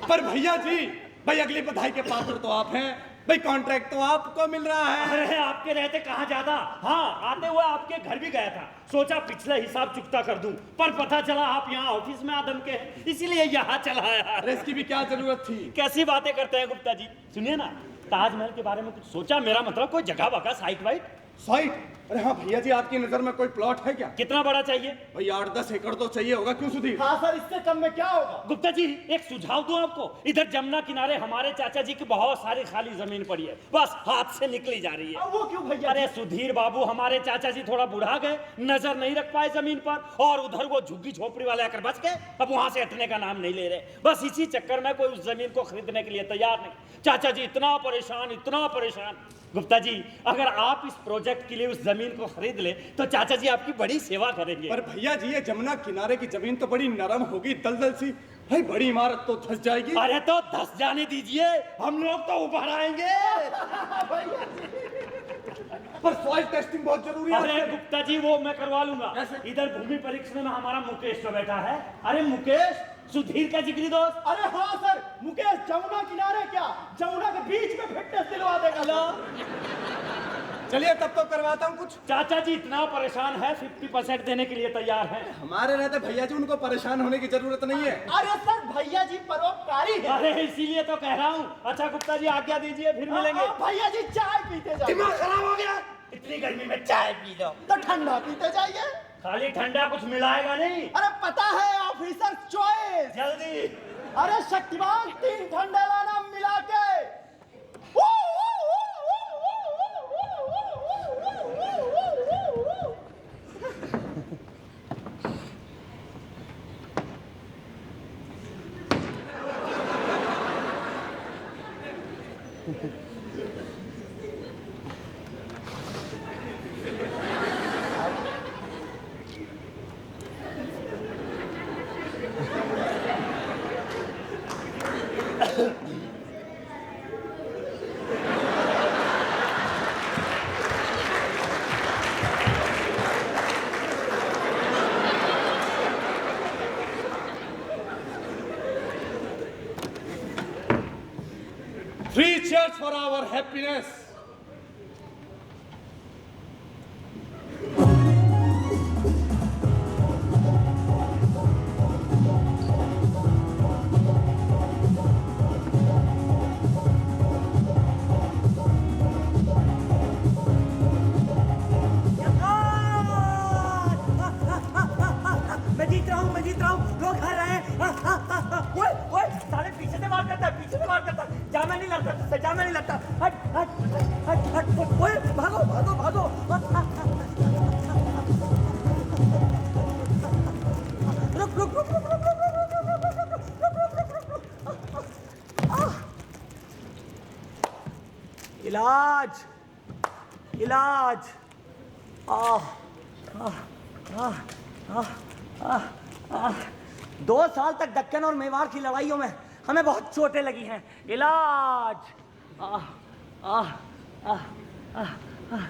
पर भैया जी, भाई अगली बधाई के पात्र तो आप हैं, भाई कॉन्ट्रैक्ट तो आपको मिल रहा है। अरे आपके रहते कहाँ जाता। हाँ, आते हुए आपके घर भी गया था, सोचा पिछले हिसाब चुकता कर दूं, पर पता चला आप यहाँ ऑफिस में आदम के हैं, इसीलिए यहाँ चला आया। अरे इसकी भी क्या जरूरत थी। कैसी बातें करते हैं गुप्ता जी। सुनिए ना, ताजमहल के बारे में कुछ सोचा? मेरा मतलब कोई जगह वगह साइट वाइट। साइट? अरे हाँ भैया जी, आपकी नजर में कोई प्लॉट है क्या? कितना बड़ा चाहिए? भाई 8-10 एकड़ तो चाहिए होगा, क्यों सुधीर? हाँ सर, इससे कम में क्या होगा? गुप्ता जी एक सुझाव दूं आपको। इधर जमुना किनारे हमारे चाचा जी की बहुत सारी खाली जमीन पड़ी है, बस हाथ से निकली जा रही है। वो क्यों भैया? अरे सुधीर बाबू, हमारे चाचा जी थोड़ा बुढ़ा गए, नजर नहीं रख पाए जमीन पर, और उधर वो झुग्गी झोपड़ी वाले आकर बच गए, अब वहां से हटने का नाम नहीं ले रहे। बस इसी चक्कर में कोई उस जमीन को खरीदने के लिए तैयार नहीं। चाचा जी इतना परेशान, इतना परेशान। गुप्ता जी अगर आप इस प्रोजेक्ट के लिए उस जमीन को खरीद ले तो चाचा जी आपकी बड़ी सेवा करेंगे। पर भैया जी, ये जमुना किनारे की जमीन तो बड़ी नरम होगी, दलदल सी, भाई बड़ी इमारत तो धंस जाएगी। अरे तो धंस जाने दीजिए, हम लोग तो उभर आएंगे। पर सॉइल टेस्टिंग बहुत जरूरी है। अरे गुप्ता जी वो मैं करवा लूंगा। इधर भूमि परीक्षण में हमारा मुकेश जो बैठा है, अरे मुकेश सुधीर का जिगरी दोस्त। अरे हाँ सर, मुकेश जमुना किनारे क्या, जमुना के बीच में फिटनेस दिलवा देगा। चलिए तब तो करवाता हूँ कुछ। चाचा जी इतना परेशान है, 50% देने के लिए तैयार हैं। हमारे रहते भैया जी उनको परेशान होने की जरूरत नहीं है। अरे सर भैया जी परोपकारी है। अरे इसीलिए तो कह रहा हूँ। अच्छा गुप्ता जी आज्ञा दीजिए, फिर मिलेंगे। भैया जी चाय पीते जाइए। दिमाग खराब हो गया, इतनी गर्मी में चाय पी लो तो ठंडा पीते जाइए। खाली ठंडा कुछ मिलाएगा नहीं। अरे पता है ऑफिसर चॉइस। जल्दी। अरे शक्तिमान 3 ठंडे लाना मिला के। Three cheers for our happiness. मैं जीत रहा हूँ, लोग हार रहे हैं। ओए ओए, साले पीछे से वार करता है, पीछे से वार करता है। जामा नहीं लगता तुझसे, जामा नहीं लगता। हट हट हट हट, ओए भागो भागो भागो। रुक रुक रुक रुक रुक इलाज इलाज। आह आह आह आह आह। 2 साल तक दक्कन और मेवाड़ की लड़ाइयों में हमें बहुत चोटें लगी हैं। इलाज। आह आह आह आह आह।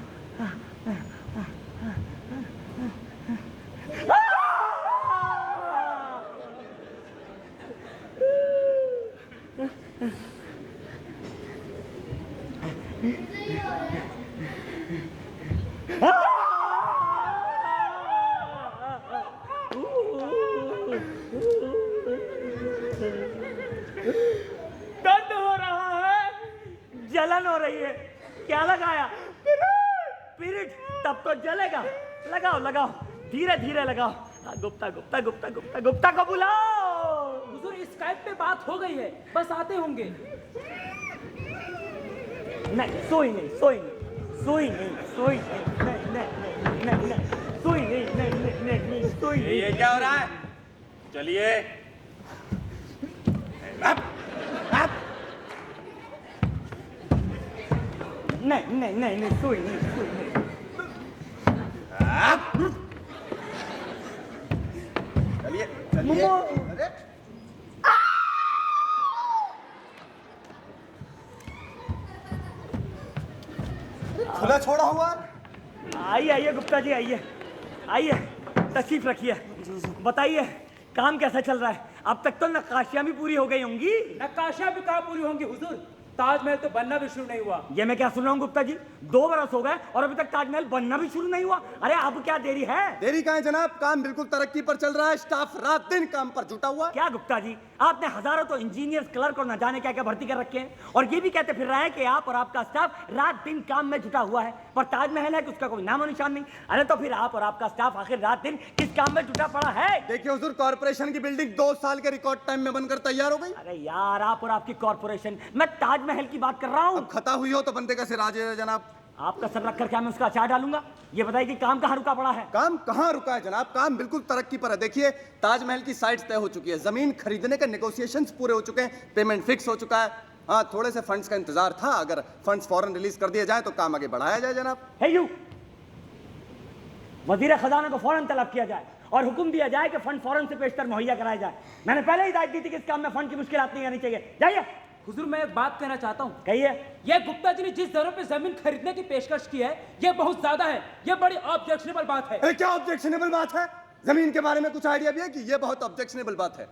दर्द हो रहा है, जलन हो रही है। क्या लगाया? पिरिट। तब तो जलेगा। लगाओ लगाओ, धीरे धीरे लगाओ। गुप्ता गुप्ता गुप्ता गुप्ता गुप्ता को बुलाओ। हुजूर स्काइप पे बात हो गई है, बस आते होंगे। नहीं, सोई नहीं, सोई नहीं, सोई नहीं, सोई नहीं, नहीं नहीं नहीं नहीं, सोई नहीं, नहीं नहीं नहीं नहीं, सोई नहीं। ये क्या हो रहा है? चलिए। नहीं नहीं नहीं नहीं, सोई नहीं, सोई नहीं। चलिए चलिए। अरे खुला छोड़ा हुआ। आइए आइए गुप्ता जी, आइए आइए, तशरीफ रखिए। बताइए काम कैसा चल रहा है? अब तक तो नक्काशियां भी पूरी हो गई होंगी। नक्काशियां भी कहाँ पूरी होंगी हुजूर, ताजमहल तो बनना भी शुरू नहीं हुआ। ये मैं क्या सुन रहा हूँ गुप्ता जी, 2 बरस हो गए और अभी तक ताजमहल बनना भी शुरू नहीं हुआ। अरे अब क्या देरी है? देरी कहाँ है जनाब, काम बिल्कुल तरक्की पर चल रहा है, स्टाफ रात दिन काम पर जुटा हुआ है। क्या गुप्ता जी, आपने हजारों तो इंजीनियर्स, क्लर्क और न जाने क्या क्या भर्ती कर रखे हैं और ये भी कहते फिर रहे हैं कि आप और आपका स्टाफ रात दिन काम में जुटा हुआ है, पर ताजमहल है कि उसका कोई नामो निशान नहीं। अरे तो फिर आप और आपका स्टाफ आखिर रात दिन किस काम में जुटा पड़ा है? देखिए हुजूर, कॉर्पोरेशन की बिल्डिंग 2 साल के रिकॉर्ड टाइम में बनकर तैयार हो गई। अरे यार, आप और आपकी कॉर्पोरेशन, मैं ताजमहल की बात कर रहा हूँ। अब खता हुई हो तो बंदे का सिर आज है जनाब। आपका सर रखकर क्या मैं उसका अचार डालूंगा? ये बताइए कि काम कहाँ रुका पड़ा है? काम कहाँ रुका है जनाब, काम बिल्कुल तरक्की पर है। देखिए, ताजमहल की साइट्स तय हो चुकी है, जमीन खरीदने के नेगोशिएशंस पूरे हो चुके हैं, पेमेंट फिक्स हो चुका है। हाँ, थोड़े से फंड्स का इंतजार था, अगर फंड्स फौरन रिलीज कर दिए जाए तो काम आगे बढ़ाया जाए जनाब। है यू, वजीर खजाना को फौरन तलब किया जाए और हुक्म दिया जाए कि फंड फौरन से पेशतर मुहैया कराया जाए। मैंने पहले ही हिदायत दी थी कि इस काम में फंड की मुश्किलात नहीं आनी चाहिए। जाइए। हुजूर मैं एक बात कहना चाहता हूँ। कहिए। ये गुप्ता जी ने जिस दरों पे जमीन खरीदने की पेशकश की है, ये बहुत ज्यादा है, ये बड़ी ऑब्जेक्शनेबल बात है। अरे क्या ऑब्जेक्शनेबल बात है? जमीन के बारे में कुछ आइडिया भी है कि ये बहुत ऑब्जेक्शनेबल बात है?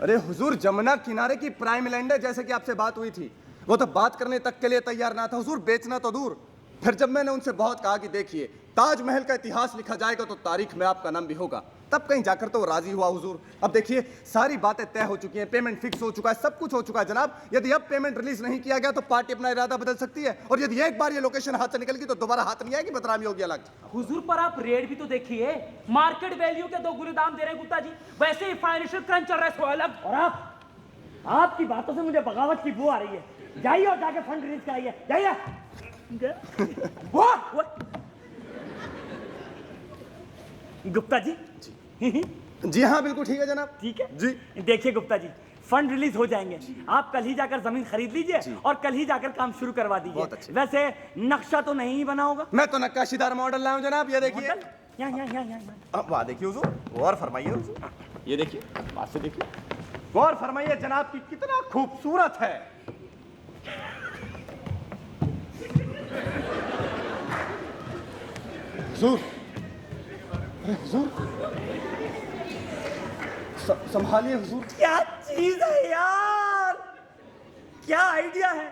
अरे हुजूर, जमुना किनारे की प्राइम लैंड है, जैसे कि आपसे बात हुई थी, वो तो बात करने तक के लिए तैयार ना था हुजूर, बेचना तो दूर। फिर जब मैंने उनसे बहुत कहा कि देखिए, ताजमहल का इतिहास लिखा जाएगा तो तारीख में आपका नाम भी होगा, तब कहीं जाकर तो वो राजी हुआ हुजूर। अब देखिए, सारी बातें तय हो चुकी हैं, पेमेंट फिक्स हो चुका है, सब कुछ हो चुका है जनाब। यदि अब पेमेंट रिलीज नहीं किया गया तो पार्टी अपना इरादा बदल सकती है, और यदि एक बार ये लोकेशन हाथ से निकल गई तो दोबारा हाथ नहीं आएगी, बदनामी होगी अलग। हुजूर पर आप रेट भी तो देखिए, मार्केट वैल्यू के 2 गुने दाम दे रहे हैं गुप्ता जी, वैसे ही फाइनेंशियल क्रंच चल रहा है, सो अलग। और आपकी बातों से मुझे बगावत की बू आ रही है। जाइए और जाके फंड रिलीज कराइए, जाइए। गुप्ता जी। जी हाँ, बिल्कुल ठीक है जनाब। ठीक है जी। देखिए गुप्ता जी, फंड रिलीज हो जाएंगे, आप कल ही जाकर जमीन खरीद लीजिए और कल ही जाकर काम शुरू करवा बहुत दीजिए। अच्छे। वैसे नक्शा तो नहीं बना होगा? मैं तो नक्काशीदार मॉडल लाया हूं जनाब, ये देखिए। यहाँ। वाह, देखिए हुजूर, गौर फरमाइए हुजूर, ये देखिए, पास से देखिए, गौर फरमाइए जनाब की कितना खूबसूरत है। हुजूर, अरे हुजूर, संभालिए हुजूर। क्या चीज है यार, क्या आइडिया है।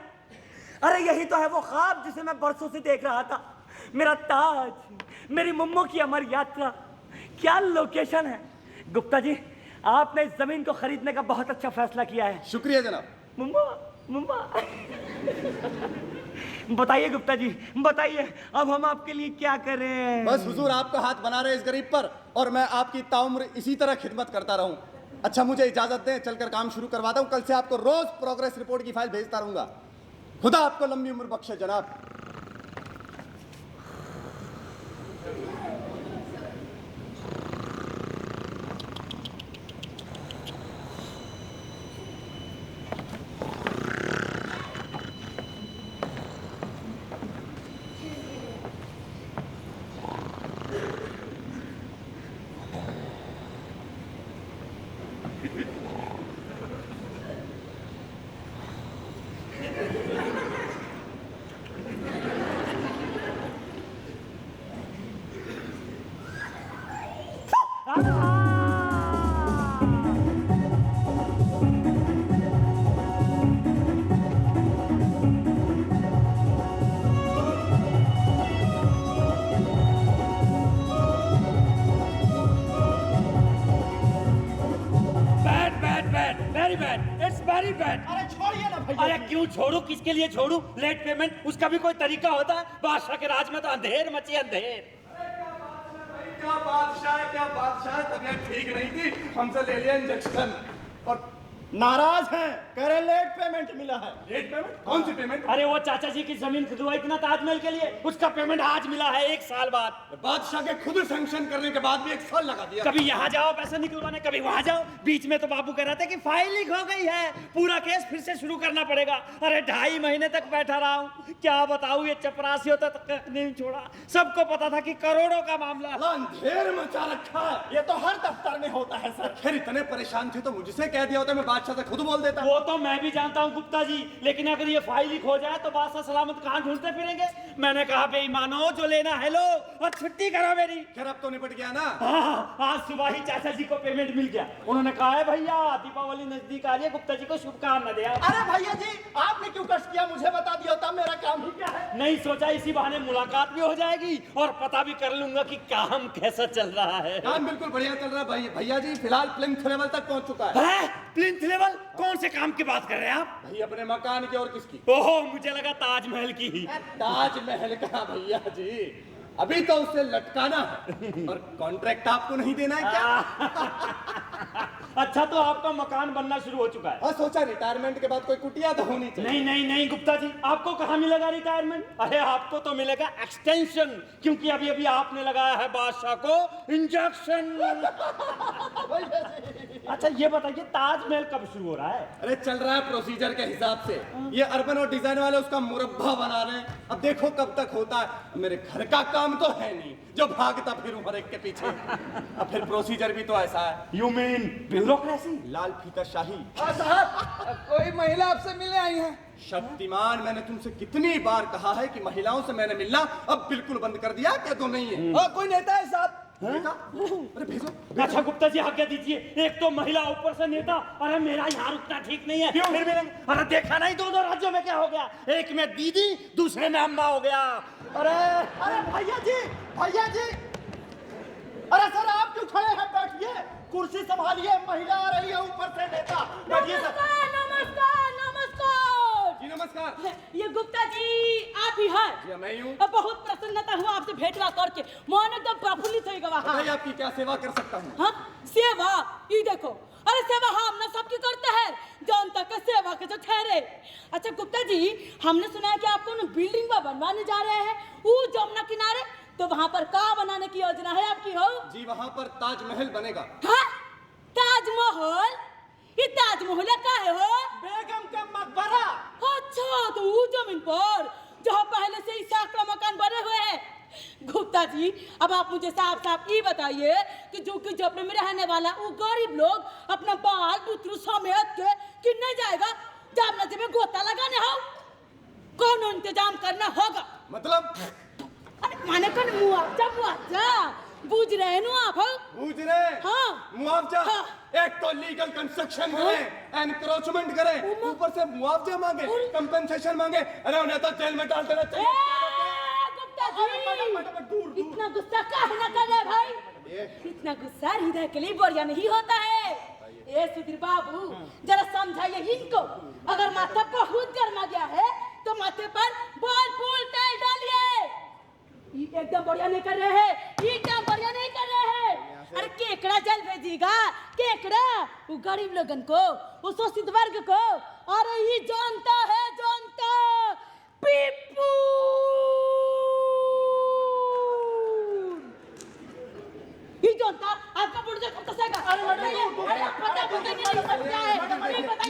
अरे यही तो है वो ख्वाब जिसे मैं बरसों से देख रहा था। मेरा ताज, मेरी मुम्मो की अमर यात्रा, क्या लोकेशन है। गुप्ता जी, आपने इस जमीन को खरीदने का बहुत अच्छा फैसला किया है। शुक्रिया जनाब। मुम्मा, मुम्मा। बताइए गुप्ता जी, बताइए, अब हम आपके लिए क्या करें? बस हुजूर, आपका हाथ बना रहे इस गरीब पर, और मैं आपकी ताउम्र इसी तरह खिदमत करता रहूं। अच्छा, मुझे इजाजत दें, चलकर काम शुरू करवाता हूं। कल से आपको रोज प्रोग्रेस रिपोर्ट की फाइल भेजता रहूंगा। खुदा आपको लंबी उम्र बख्शे जनाब। Very bad, it's very bad. अरे छोड़िए ना भैया। अरे क्यों छोड़ू, किसके लिए छोड़ू? लेट पेमेंट, उसका भी कोई तरीका होता है? बादशाह के राज में तो अंधेर मची अंधेर। क्या बादशाह है, क्या बादशाह है, तबीयत ठीक नहीं थी, हमसे ले लिया इंजेक्शन और नाराज हैं, कह रहे लेट पेमेंट मिला है। Late payment? कौन सी पेमेंट? अरे वो चाचा जी की जमीन खरीदवाई थी ना ताजमहल के लिए, उसका पेमेंट आज मिला है 1 साल बाद। बादशाह के खुद सैंक्शन करने के बाद भी 1 साल लगा दिया। कभी यहाँ जाओ पैसा निकलवाने, कभी वहां जाओ। बीच में तो बाबू कह रहे थे कि फाइल लीक हो गई है, पूरा केस फिर से शुरू करना पड़ेगा। अरे 2.5 महीने तक बैठा रहा हूँ, क्या बताऊँ, ये चपरासियों तक नहीं छोड़ा। सबको पता था कि करोड़ों का मामला। अंधेर मचा रखा है। ये तो हर दफ्तर में होता है सर। फिर इतने परेशान थे तो मुझसे कह दिया होता, मैं बादशाह बादशाह से खुद बोल देता। वो तो मैं भी जानता हूँ गुप्ता जी, लेकिन अगर ये फाइल ही खो जाए तो बादशाह सलामत कहाँ ढूंढते फिरेंगे। मैंने कहा बेईमानो, जो लेना है लो और छुट्टी करो मेरी। खैर अब तो निपट गया ना। हाँ, आज सुबह ही चाचा जी को पेमेंट मिल गया। उन्होंने कहा है भैया दीपावली नजदीक आ रही है, गुप्ता जी को शुभकामना दे आओ। अरे भैया जी, आपने क्यों कष्ट किया, मुझे बता दिया होता, मेरा काम ही क्या है। नहीं सोचा इसी बहाने मुलाकात भी हो जाएगी और पता भी कर लूंगा कि काम कैसा चल रहा है। काम बिल्कुल बढ़िया चल रहा है भाई। भैया जी फिलहाल प्लिंथ लेवल तक पहुंच चुका है। Plinth level? कौन से काम की बात कर रहे हैं आप? भाई अपने मकान की और किसकी? ओहो, मुझे लगा ताजमहल की ही। ताजमहल का भैया जी, अभी तो उसे लटकाना है और कॉन्ट्रैक्ट आपको नहीं देना है क्या? अच्छा, तो आपका मकान बनना शुरू हो चुका है? और सोचा रिटायरमेंट के बाद कोई कुटिया तो होनी चाहिए। नहीं नहीं नहीं गुप्ता जी, आपको कहाँ मिलेगा रिटायरमेंट? अरे आपको तो मिलेगा एक्सटेंशन, क्योंकि अभी अभी आपने लगाया है बादशाह को इंजेक्शन। अच्छा ये बताइए, ताजमहल कब शुरू हो रहा है? अरे चल रहा है प्रोसीजर के हिसाब से। ये अर्बन और डिजाइन वाले उसका मुरब्बा बना रहे हैं। अब देखो कब तक होता है। मेरे घर का काम तो है नहीं जो भागता फिरूं हर एक के पीछे। अब फिर प्रोसीजर भी तो ऐसा है। You mean bureaucracy? लाल फीता शाही। साहब, कोई महिला आपसे मिलने आई है। शक्तिमान, मैंने तुमसे कितनी बार कहा है कि महिलाओं से मैंने मिलना अब बिल्कुल बंद कर दिया। क्या तो नहीं है? कोई नेता है साहब? नेता? अरे भेजो। अच्छा गुप्ता जी आज्ञा दीजिए, एक तो महिला ऊपर से नेता। अरे मेरा यहाँ रुकना ठीक नहीं है। क्यों? फिर मिलेंगे। अरे देखा नहीं दो राज्यों में क्या हो गया, एक में दीदी दूसरे में अम्मा हो गया। अरे भैया जी, भैया जी, अरे सर आप क्यों खड़े हैं, बैठिए, कुर्सी संभालिए, महिला आ रही है ऊपर से नेता। बैठिए सर। नमस्कार नमस्कार। जी नमस्कार। ये गुप्ता जी आप ही हैं? जी मैं ही हूँ। अब बहुत प्रसन्नता हुआ आपसे भेंटवा करके, मन एकदम प्रफुल्लित हो गया। बताइए आपकी क्या सेवा कर सकता हूँ? हाँ, सेवा? ये देखो, अरे सेवा हम ना सबकी करते हैं, जनता का सेवा के जो ठहरे। अच्छा गुप्ता जी, हमने सुना है कि आपको ना बिल्डिंग बनवाने जा रहे हैं वो जमुना किनारे, तो वहाँ पर क्या बनाने की योजना है आपकी? हो जी वहाँ पर ताजमहल बनेगा। हाँ, ताजमहल? ये ताजमहल क्या है? हो बेगम का मकबरा। अच्छा, तो वो जमीन पर जहाँ पहले से ही सैकड़ों मकान बने हुए हैं। गुप्ता जी अब आप मुझे साफ साफ ये बताइए कि जो कि झोपड़े में रहने वाला वो गरीब लोग अपना बाल बुतरू समेट के किन्ने जाएगा, जब नदी में गोता लगाने हो, कौन इंतजाम करना होगा? मतलब? अरे माने कौन मुआवजा? मुआवजा बूझ रहे नु आप? हो बूझ रहे? हाँ। मुआवजा? हाँ। एक तो लीगल कंस्ट्रक्शन करें, एनक्रोचमेंट करें, ऊपर से मुआवजा मांगे, कंपेंसेशन मांगे। अरे उन्हें तो जेल में डाल देना चाहिए। गुप्ता जी इतना गुस्सा काहे ना कर रहे भाई? इतना गुस्सा हृदय के लिए बढ़िया नहीं होता है। ए सुधीर बाबू, जरा समझाइए इनको। अगर माथा बहुत गर्मा गया है तो माथे पर बॉल फूल तेल डालिए। ये एकदम बढ़िया नहीं कर रहे हैं, एकदम बढ़िया नहीं कर रहे हैं। अरे केकड़ा जल भेजिएगा, केकड़ा वो गरीब लोगन को, वो शोषित वर्ग को। अरे ये जानता है, जानता पीपू। ये जानता आपका बुढ़ा कब कसेगा? अरे पता नहीं सब क्या है, नहीं पता।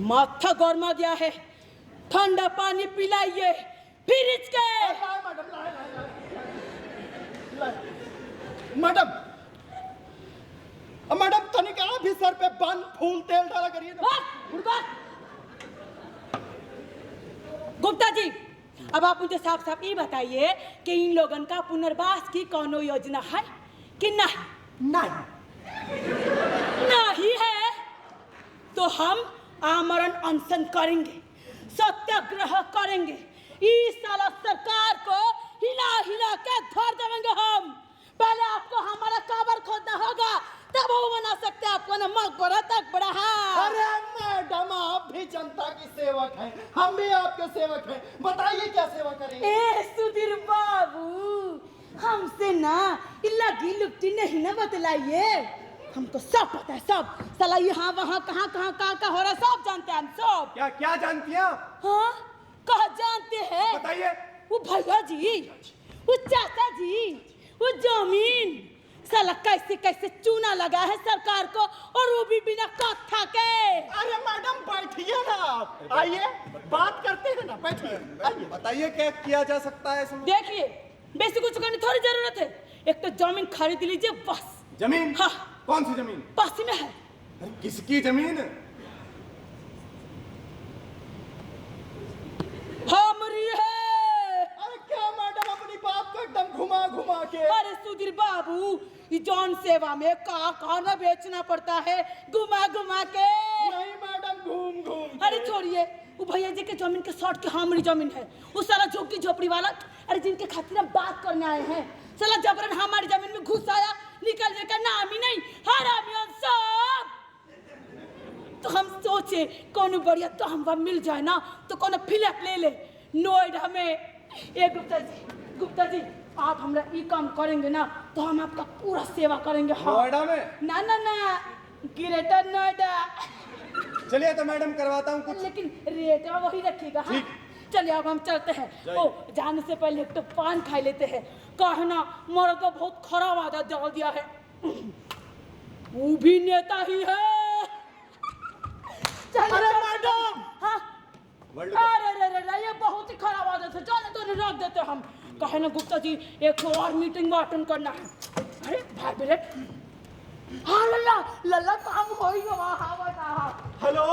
माथा गर्मा गया है, ठंडा पानी पिलाइए फ्रिज के। मैडम, मैडम तनिक आप भी सर पे बंद फूल तेल डाला करिए ना। गुप्ता जी अब आप मुझे साफ साफ ये बताइए कि इन लोगन का पुनर्वास की कौन योजना है कि नहीं? नहीं है तो हम आमरण अनशन करेंगे, सत्याग्रह करेंगे। इस साल सरकार को हिला हिला के धर देंगे हम। पहले आपको हमारा कब्र खोदना होगा, तब वो बना सकते हैं आपको ना मकबरा तक बड़ा है। अरे मैडम, आप भी जनता की सेवक हैं, हम भी आपके सेवक हैं, बताइए क्या सेवा करेंगे? ए सुधीर बाबू, हमसे ना लगी लुकटी नहीं ना बतलाइए, हमको सब पता है, सब। साला यहाँ वहाँ कहाँ कहाँ का हो रहा है सब जानते हैं हम सब। क्या क्या जानती हैं? हाँ कहा जानते हैं? बताइए। वो भैया जी, वो चाचा जी, वो जमीन, साला कैसे कैसे चूना लगा है सरकार को, और वो भी बिना कथा के। अरे मैडम बैठिए ना आप, आइए बात करते हैं ना, बैठिए आइए। बताइए क्या किया जा सकता है इसमें? देखिए, बेसी कुछ करने थोड़ी जरूरत है, एक तो जमीन खरीद लीजिए बस। जमीन? हाँ। कौन सी जमीन? पास में है। अरे किसकी जमीन? हमारी है। अरे क्या मैडम अपनी बात को एकदम घुमा घुमा के। अरे सुधीर बाबू, ये जौन सेवा में का न बेचना पड़ता है घुमा घुमा के। नहीं मैडम, घूम घूम। अरे छोड़िए, वो भैया जी के जमीन के शॉर्ट की हमारी जमीन है। वो साला झोंकी झोपड़ी वाला, अरे जिनके खातिर हम बात करने आए हैं, साला जबरन हमारी जमीन में घुस आया, निकलने का नाम ही नहीं, हरामियों सब। तो हम सोचे कौन बढ़िया तो हम मिल जाए ना, तो कौन फ्लैट ले ले नोएडा में। ए गुप्ता जी आप हमरा ई काम करेंगे ना तो हम आपका पूरा सेवा करेंगे। हाँ। नोएडा में? ना ना ना, ग्रेटर नोएडा। चलिए तो मैडम करवाता हूँ कुछ। लेकिन रेट वही रखिएगा। हाँ? चलिए अब हम चलते हैं। ओ जाने से पहले एक तो पान खा लेते हैं, कहना मर्द को बहुत खराब आदत डाल दिया है, वो भी नेता ही है। अरे मैडम। हाँ। अरे ये बहुत ही खराब आदत है, चलो तो रख देते हम। कहे ना गुप्ता जी एक और मीटिंग में अटेंड करना है। अरे भाई बेटे, हाँ लल्ला लल्ला काम हो ही गया। हाँ बता। हेलो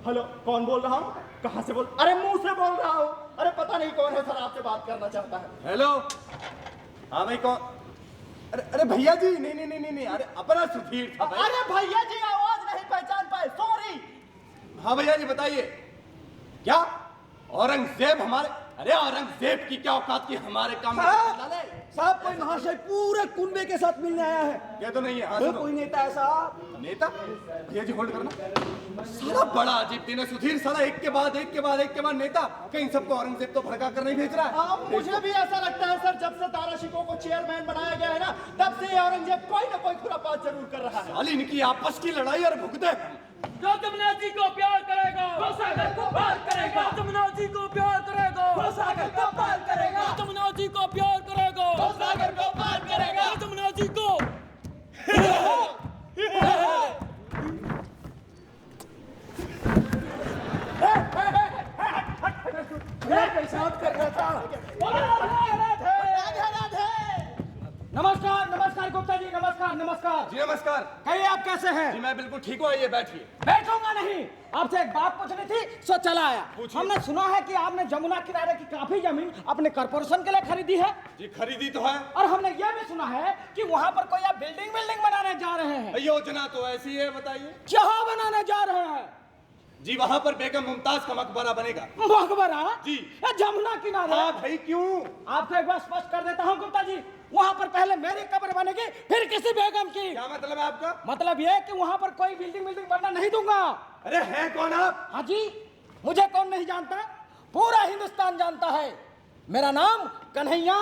हेलो, कौन बोल रहा हूँ? कहाँ से बोल? अरे मुंह से बोल रहा हूँ। अरे पता नहीं कौन है सर, आपसे बात करना चाहता है। हेलो। हाँ भाई कौन? अरे भैया जी, नहीं, अरे अपना सुधीर था भाई। अरे भैया जी आवाज नहीं पहचान पाए, सॉरी। हाँ भैया जी बताइए। क्या औरंगजेब हमारे? अरे औरंगजेब की क्या औकात की हमारे काम में? साहब कोई महाशय पूरे कुनबे के साथ मिलने आया है। क्या तो नहीं है? हाँ, कोई सुनो। कोई नेता है साहब। नेता? भैया जी होल्ड करना। साला बड़ा अजीब दिन है सुधीर, साला एक के बाद एक नेता। कहीं सबको औरंगजेब तो भड़का कर नहीं भेज रहा है? मुझे भी ऐसा लगता है सर, जब से तारा शिकोह को चेयरमैन बनाया गया है ना, तब से औरंगजेब कोई ना कोई खुरापात जरूर कर रहा है। साली इनकी आपस की लड़ाई और भुगते। जो जमुना जी को प्यार करेगा वो सागर को पार करेगा। जमुना जी को प्यार करेगा वो सागर को पार करेगा। जमुना जी को प्यार करेगा वो सागर को पार करेगा। जमुना जी को पेशाब कर रहा था। नमस्कार गुप्ता जी, नमस्कार। जी नमस्कार। कहिए आप कैसे हैं? जी मैं बिल्कुल ठीक हूँ, आइए बैठिए। बैठूंगा नहीं, आपसे एक बात पूछनी थी, सो चला आया। पूछिए। हमने सुना है कि आपने जमुना किनारे की काफी जमीन अपने कॉर्पोरेशन के लिए खरीदी है, जी खरीदी तो है। और हमने यह भी सुना है कि वहाँ पर कोई आप बिल्डिंग बनाने जा रहे हैं। योजना तो ऐसी है, बताइए। क्या बनाने जा रहे हैं? जी वहाँ पर बेगम मुमताज का मकबरा बनेगा। मकबरा? जी। जमुना किनारे? हाँ भाई क्यों? आपको एक बार स्पष्ट कर देता हूँ गुप्ता जी, वहाँ पर पहले मेरी कब्र बनेगी, फिर किसी बेगम की। क्या मतलब है आपका? मतलब ये कि वहाँ पर कोई बिल्डिंग बनना नहीं दूंगा। अरे है कौन आप? हाँ जी, मुझे कौन नहीं जानता, पूरा हिंदुस्तान जानता है। मेरा नाम कन्हैया,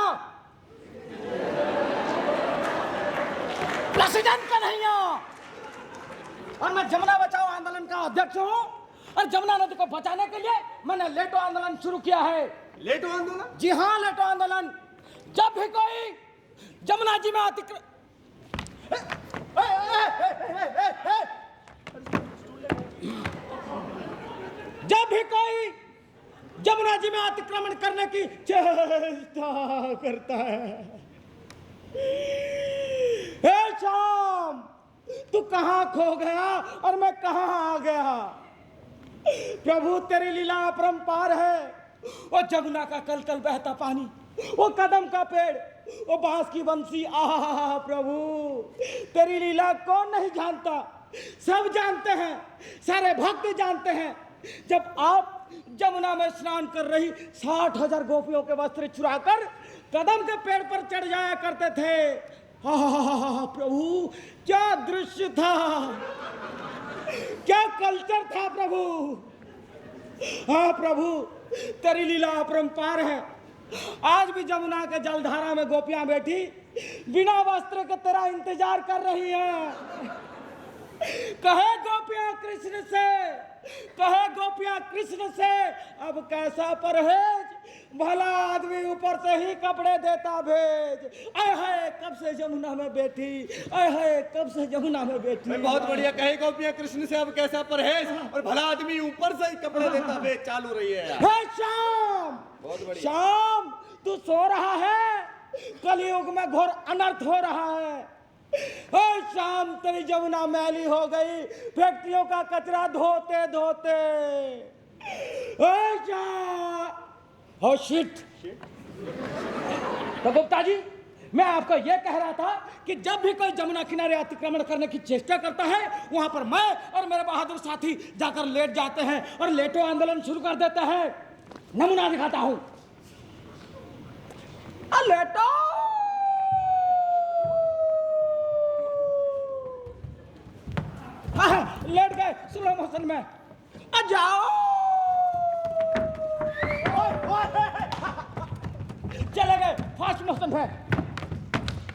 प्रेसिडेंट कन्हैया, और मैं जमुना बचाओ आंदोलन का अध्यक्ष हूँ। और जमुना नदी को बचाने के लिए मैंने लेटो आंदोलन शुरू किया है। लेटो आंदोलन? जी हाँ, लेटो आंदोलन। जब भी कोई जमुना जी में अतिक्रमण करने की चेष्टा करता है, हे शाम तू कहाँ खो गया और मैं कहाँ आ गया। प्रभु तेरी लीला अपरंपार है। वो जमुना का कल कल बहता पानी, वो कदम का पेड़, वो बांस की बंसी, आहा प्रभु तेरी लीला कौन नहीं जानता, सब जानते हैं, सारे भक्त जानते हैं। जब आप जमुना में स्नान कर रही 60,000 गोपियों के वस्त्र चुराकर कदम के पेड़ पर चढ़ जाया करते थे, आहा प्रभु क्या दृश्य था, क्या कल्चर था प्रभु। हाँ प्रभु तेरी लीला अपरंपार है। आज भी जमुना के जलधारा में गोपियां बैठी बिना वस्त्र के तेरा इंतजार कर रही हैं। कहे गोपियां कृष्ण से कहे गोपियां कृष्ण से अब कैसा परहेज, भला आदमी ऊपर से ही कपड़े देता भेज। आय हाय कब से जमुना में बैठी, आय हाय कब से जमुना में बैठी। बहुत बढ़िया कहे गोपियां कृष्ण से अब कैसा परहेज, और भला आदमी ऊपर से ही कपड़े देता वे चालू रही है यार। हे श्याम, बहुत बढ़िया। श्याम तू सो रहा है, कलयुग में घोर अनर्थ हो रहा है। हे श्याम तेरी जमुना मैली हो गई फैक्ट्रियों का कचरा धोते धोते। हे श्याम, हो शिट। तो गुप्ता जी मैं आपको यह कह रहा था कि जब भी कोई जमुना किनारे अतिक्रमण करने की चेष्टा करता है वहां पर मैं और मेरे बहादुर साथी जाकर लेट जाते हैं और लेटो आंदोलन शुरू कर देते हैं। नमूना दिखाता हूं, लेटो। लेट गए स्लो मोशन में, आ जाओ। चले गए फास्ट मोशन में।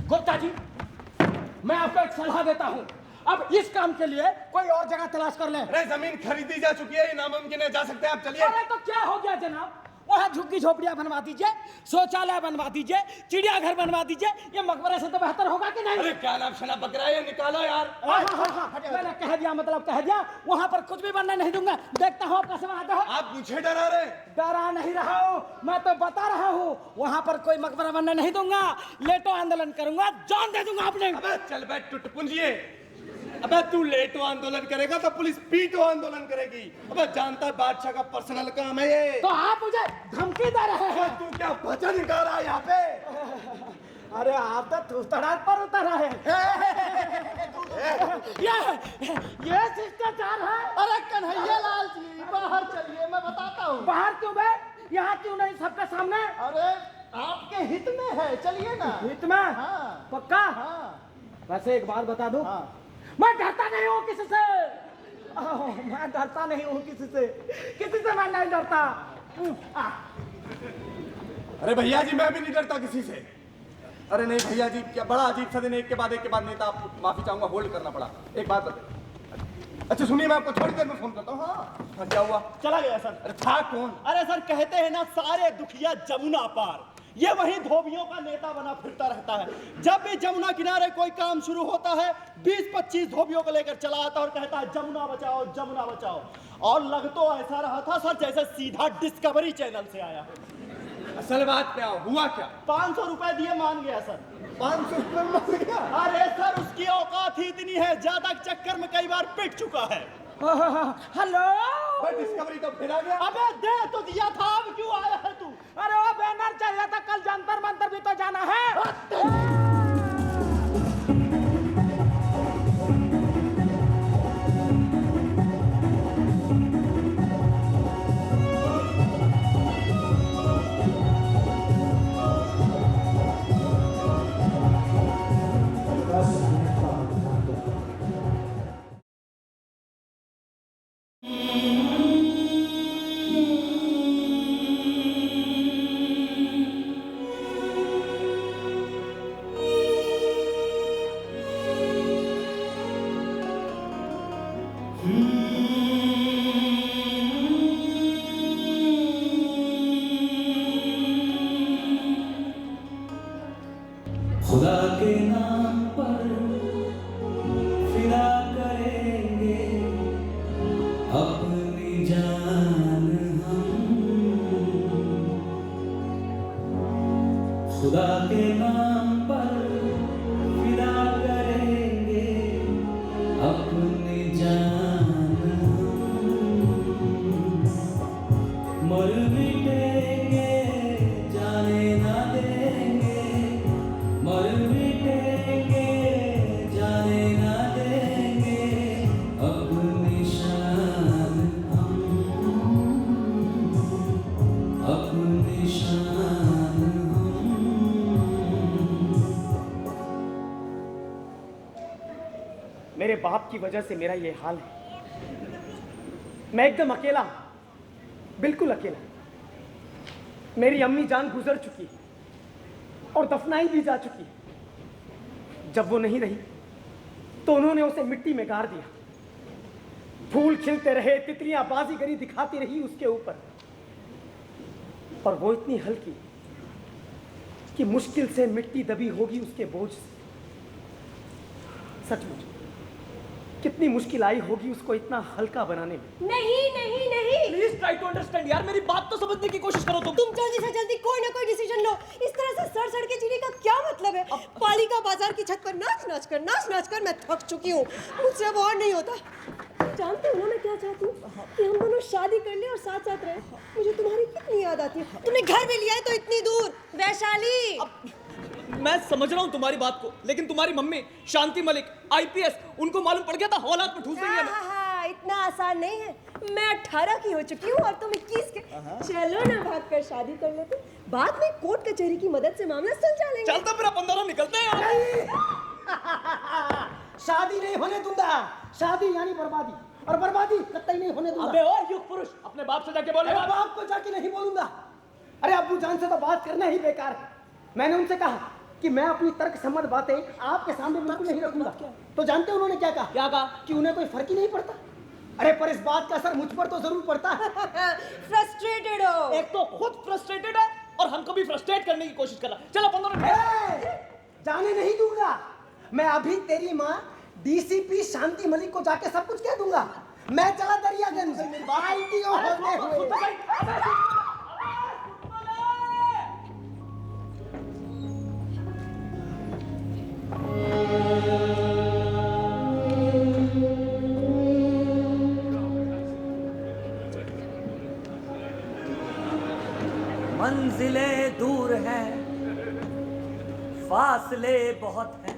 गुप्ता जी मैं आपको एक सलाह देता हूं, अब इस काम के लिए कोई और जगह तलाश कर लें। अरे जमीन खरीदी जा चुकी है, ये नामुमकिन है, जा सकते हैं आप, चलिए। अरे तो क्या हो गया जनाब, वहाँ झुग्गी झोपड़ियां बनवा दीजिए, शौचालय बनवा दीजिए, चिड़ियाघर बनवा दीजिए, ये मकबरे से तो बेहतर होगा कि नहीं? अरे क्या नाम शना बकरा है, निकालो यार। मैंने कह दिया मतलब कह दिया, वहाँ पर कुछ भी बनने नहीं दूंगा। देखता हूँ कैसे बनाते हो। आप मुझे डरा रहे? डरा नहीं रहा हूँ, मैं तो बता रहा हूँ वहाँ पर कोई मकबरा बनने नहीं दूंगा। लेटो आंदोलन करूंगा, जान दे दूंगा अपने। अबे चल बैठ टुटपुंजिए। अबे तू लेटो आंदोलन करेगा तो पुलिस पीटो आंदोलन करेगी। अबे जानता है बादशाह का पर्सनल काम है ये। तो आप मुझे धमकी दे रहे हैं? तू क्या वचन गा रहा है यहाँ पे? अरे आप तो थूथड़ाट पर उतर रहे हैं। ये शिष्टाचार है। अरे कन्हैया लाल जी बाहर चलिए, मैं बताता हूँ। बाहर क्यों बे, यहाँ क्यों नहीं सबके सामने? अरे आपके हित में है, चलिए ना। हित में? हाँ। पक्का? हाँ। वैसे एक बात बता दूं, हाँ। मैं डरता नहीं हूँ किसी से। मैं डरता नहीं हूँ किसी से मैं नहीं डरता। अरे भैया जी मैं भी नहीं डरता किसी से। अरे नहीं भैया जी, क्या बड़ा अजीब सा दिन, एक के बाद नेता, आपको माफी चाहूंगा, होल्ड करना पड़ा। एक बात बता, अच्छा सुनिए मैं आपको थोड़ी देर में फोन करता हूँ। हाँ क्या हुआ? चला गया सर। अरे था कौन? अरे सर कहते हैं ना सारे दुखिया जमुना पार, ये वही धोबियों का नेता बना फिरता रहता है। जब भी जमुना किनारे कोई काम शुरू होता है 20-25 धोबियों को लेकर चला आता है और कहता है जमुना बचाओ जमुना बचाओ। और लग तो ऐसा रहा था सर जैसे सीधा डिस्कवरी चैनल से आया। असल बात क्या हुआ? क्या 500 रुपए दिए मान गया सर। 500 रुपए मान गया? अरे सर उसकी औकात ही इतनी है, ज्यादा चक्कर में कई बार पिट चुका है। हेलो, डिस्कवरी तो फिर आ गया। अबे दे तो दिया था, अब क्यों आया है तू? अरे वो बैनर चाहिए था, कल जंतर मंतर भी तो जाना है। खुदा के नाम पर फिदा करेंगे अपनी जान हम। खुदा के नाम पर फिदा करेंगे अपनी जान हम। मर मिटेंगे जाने ना देंगे, मर मिटेंगे जाने ना देंगे अपनी शान हम, अपनी शान हम। मेरे बाप की वजह से मेरा ये हाल है। मैं एकदम अकेला हूं, बिल्कुल अकेला। मेरी अम्मी जान गुजर चुकी है और दफनाई भी जा चुकी है। जब वो नहीं रही तो उन्होंने उसे मिट्टी में गाड़ दिया। फूल खिलते रहे, तितलियां बाजीगरी दिखाती रही उसके ऊपर, और वो इतनी हल्की कि मुश्किल से मिट्टी दबी होगी उसके बोझ से। सचमुच कितनी मुश्किल आई होगी उसको इतना हल्का बनाने में। नहीं नहीं नहीं, प्लीज ट्राई टू अंडरस्टैंड यार, मेरी बात तो समझने की कोशिश करो तुम जल्दी से जल्दी कोई ना कोई डिसीजन लो। इस तरह से सड़ सड़ के जीने का क्या मतलब है? पालिका बाजार की छत पर नाच नाच कर मैं थक चुकी हूँ, मुझसे अब और नहीं होता। जानते हो ना मैं क्या चाहती हूँ? कि हम दोनों शादी कर ले और साथ साथ रहे। मुझे तुम्हारी कितनी याद आती है। तुमने घर भी लिया है तो इतनी दूर। वैशाली, मैं समझ रहा हूँ तुम्हारी बात को, लेकिन तुम्हारी मम्मी शांति मलिक IPS, उनको मालूम पड़ गया था हवालात में ठूस देंगे हमें। इतना आसान नहीं है। मैं 18 की हो चुकी हूँ और तुम 21 के। चलो ना भाग कर शादी कर लेते, बाद में कोर्ट कचहरी की मदद से मामला सुलझा लेंगे। चलता फिर अपन दोनों निकलते हैं। शादी नहीं होने दूंगा, शादी यानी बर्बादी, और बर्बादी कतई नहीं होने दूंगा। अबे ओ युग पुरुष, अपने बाप से जाके बोल। अरे बाप को जाके नहीं बोलूंगा। अरे अब्बू जान से तो बात करना ही बेकार है। मैंने उनसे कहा कि मैं अपनी तर्क सम्मत बातें आपके सामने बिल्कुल नहीं रखूंगा। तो जानते हैं उन्होंने क्या कहा? क्या कहा? कि उन्हें कोई फर्क ही नहीं पड़ता। अरे पर इस बात का असर मुझ पर तो जरूर पड़ता है। फ्रस्ट्रेटेड हो। एक तो खुद फ्रस्ट्रेटेड है और हमको भी फ्रस्ट्रेट करने की कोशिश कर रहा। चलो अपन दोनों जाने नहीं दूंगा। मैं अभी तेरी माँ DCP शांति मलिक को जाके सब कुछ कह दूंगा। मैं चला दरियागंज, ITO होते हुए। मंजिलें दूर हैं, फासले बहुत हैं,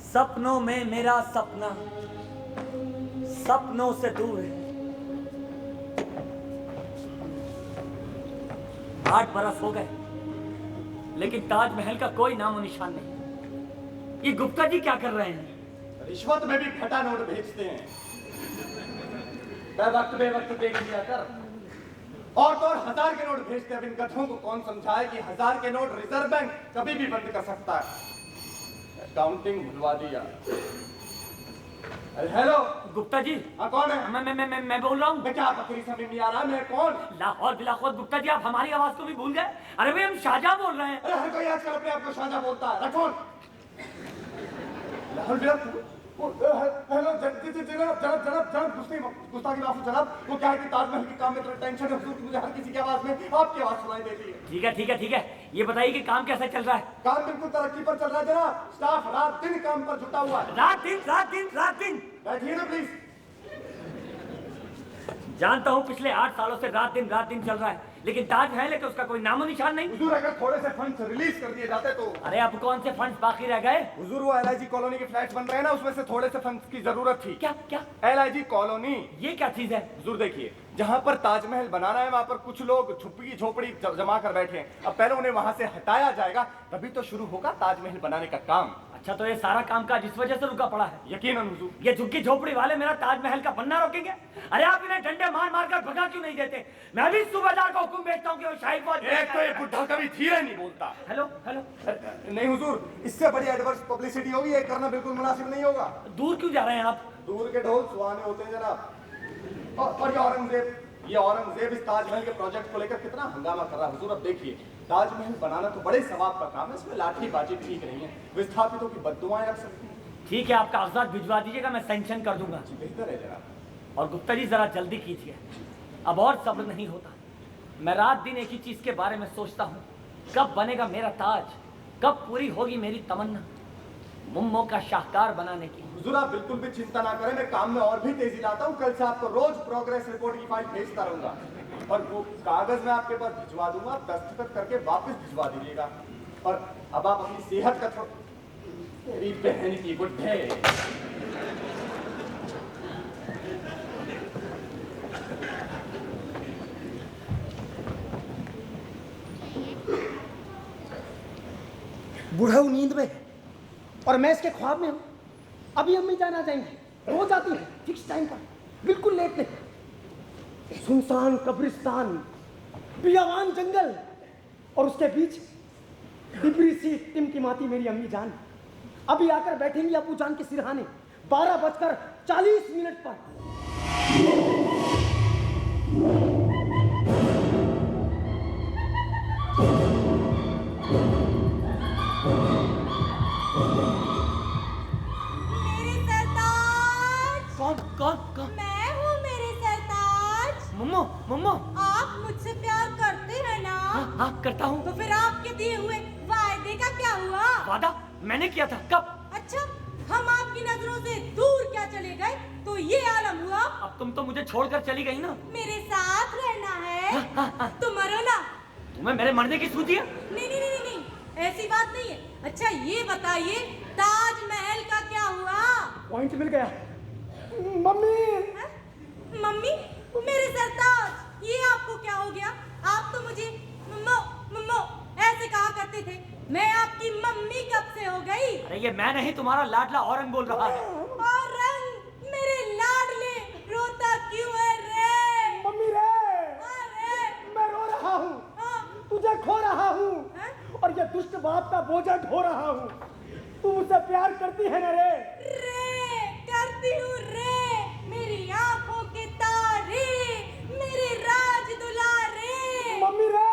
सपनों में मेरा सपना सपनों से दूर है। 8 बरस हो गए, लेकिन ताजमहल का कोई नामो निशान नहीं। ये गुप्ता जी क्या कर रहे हैं? रिश्वत में भी फटा नोट भेजते हैं। बेवक्त देख लिया कर। और तो और 1000 के नोट भेजते हैं। अब इन गधों को कौन समझाए कि 1000 के नोट रिजर्व बैंक कभी भी बंद कर सकता है। अकाउंटिंग भुलवा दिया। हेलो गुप्ता जी। हाँ कौन है? मैं बोल रहा हूँ। मैं क्या बकरी समझ नहीं आ रहा, मैं कौन? लाहौर बिलाखोर गुप्ता जी, आप हमारी आवाज को भी भूल गए। अरे भाई हम शाहजहां बोल रहे हैं। अरे हर कोई आजकल अपने आप को शाहजहां बोलता है। रखो लाहौर बिलाखोर। हेलो जनाब गुस्ताखी माफ जनाब। वो क्या है कि ताजमहल के काम में थोड़ा टेंशन है हुजूर, मुझे हर किसी की आवाज में आपकी आवाज सुनाई देती है। ठीक है। ये बताइए कि काम कैसा चल रहा है? काम बिल्कुल तरक्की पर चल रहा है जनाब। स्टाफ रात दिन काम पर जुटा हुआ है। रात दिन। बैठिए ना प्लीज। जानता हूँ पिछले 8 सालों से रात दिन चल रहा है, लेकिन ताजमहल है कि उसका कोई नामो निशान नहीं। हुजूर अगर थोड़े से फंड्स रिलीज कर दिए जाते तो। अरे अब कौन से फंड्स बाकी रह गए? हुजूर वो LIG कॉलोनी के फ्लैट्स बन रहे हैं ना, उसमें से थोड़े से फंड्स की जरूरत थी। क्या? LIG colony. ये क्या चीज है? हुजूर देखिए, जहाँ पर ताजमहल बनाना है वहाँ पर कुछ लोग झुग्गी झोपड़ी जमा कर बैठे हैं। अब पहले उन्हें वहाँ से हटाया जाएगा, तभी तो शुरू होगा ताजमहल बनाने का काम। अच्छा, तो ये सारा काम काज इस वजह से रुका पड़ा है? यकीनन हुजूर। ये झुग्गी झोपड़ी वाले मेरा ताजमहल का बनना रोकेंगे? अरे आप इन्हें डंडे मार कर भगा क्यों नहीं देते? मैं भी सूबेदार का हुक्म भेजता हूँ कि वो शाही फौज। एक तो ये बुढ़ा कभी धीरे नहीं बोलता। हेलो। नहीं हुजूर, इससे बड़ी एडवर्स पब्लिसिटी होगी, ये करना बिल्कुल मुनासिब नहीं होगा। दूर क्यों जा रहे हैं आप? दूर के ढोल सुहाने होते हैं जनाब। और ये औरंगजेब इस ताजमहल के प्रोजेक्ट को लेकर कितना हंगामा कर रहा है। हुजूर अब देखिए, ताजमहल बनाना तो बड़े सवाब का काम है, इसमें लाठीबाजी ठीक नहीं है, विस्थापितों की बद्दुआएं रख सकती हैं। ठीक है, आप कागजात भिजवा दीजिएगा, मैं सैंक्शन कर दूंगा। जी बेहतर है जनाब। और गुप्ता जी जरा जल्दी कीजिए, अब और सब्र नहीं होता। मैं रात दिन एक ही चीज के बारे में सोचता हूँ, कब बनेगा मेरा ताज, कब पूरी होगी मेरी तमन्ना मुम्मो का शाहकार बनाने की। हुजूर आप बिल्कुल भी चिंता ना करें, मैं काम में और भी तेजी लाता हूँ। कल से आपको रोज प्रोग्रेस रिपोर्ट की फाइल भेजता रहूंगा, और वो कागज मैं आपके पास भिजवा दूंगा, आप दस्तखत करके वापस भिजवा दीजिएगा। और अब आप अपनी सेहत का मेरी बहन की बुढ़े। बूढ़ा नींद में है और मैं इसके ख्वाब में हूँ। अभी अम्मी जाना जाएंगे, रोज आती है फिक्स टाइम पर, बिल्कुल लेट नहीं। सुनसान कब्रिस्तान, बियावान जंगल, और उसके बीच डिबरी सी टिमटिमाती मेरी अम्मी जान। अभी आकर बैठेंगी अबू जान के सिरहाने, 12:40 पर। मेरे सरताज, कौन? मैं हूँ मेरे सरताज। मम्मो मम्मो। आप मुझसे प्यार करते हैं ना? हाँ करता हूँ। तो फिर आपके दिए हुए वायदे का क्या हुआ? वादा मैंने किया था। कब? अच्छा, हम आपकी नजरों से दूर क्या चले गए तो ये आलम हुआ? अब तुम तो मुझे छोड़कर चली गई ना। मेरे साथ रहना है तो मरो ना। तुम्हें मेरे मरने की सूझी है? नहीं, ऐसी बात नहीं है। अच्छा ये बताइए, ताजमहल का क्या हुआ? पॉइंट मिल गया। मम्मी, है? मम्मी? मेरे सरताज, ये आपको क्या हो गया? आप तो मुझे मम्मो ऐसे कहा करते थे। मैं आपकी मम्मी कब से हो गई? अरे ये मैं नहीं, तुम्हारा लाडला औरंग बोल रहा है। औरंग, मेरे लाडले, रोता क्यों है रे? मम्मी रे, अरे मैं रो रहा हूँ, हाँ, तुझे खो रहा हूँ हैं? और ये दुष्ट बाप का बोझा ढो रहा हूँ। तू मुझसे प्यार करती है ना रे? रे करती हूँ रे, मेरी आंखों के तारे, मेरे राज दुलारे। मम्मी रे,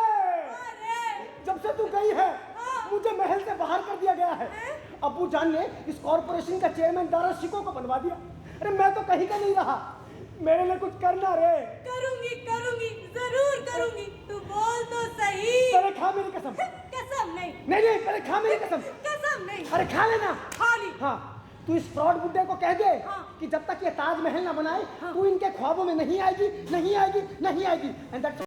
अरे जब से तू गई है हाँ। मुझे महल से बाहर कर दिया गया है। हैं? अब्बू जान ने इस कॉर्पोरेशन का चेयरमैन दारा शिको को बनवा दिया। अरे मैं तो कहीं का नहीं रहा, मेरे लिए कुछ करना रे। करूंगी, जरूर करूंगी। तू बोल तो सही। पहले खा मेरी कसम। कसम नहीं, नहीं, पहले खा मेरी कसम। कसम नहीं। अरे खा लेना। खाली हाँ, तू इस फ्रॉड बुड्ढे को कह दे हाँ। कि जब तक ये ताजमहल ना बनाए तू इनके ख्वाबों में नहीं आएगी। And that's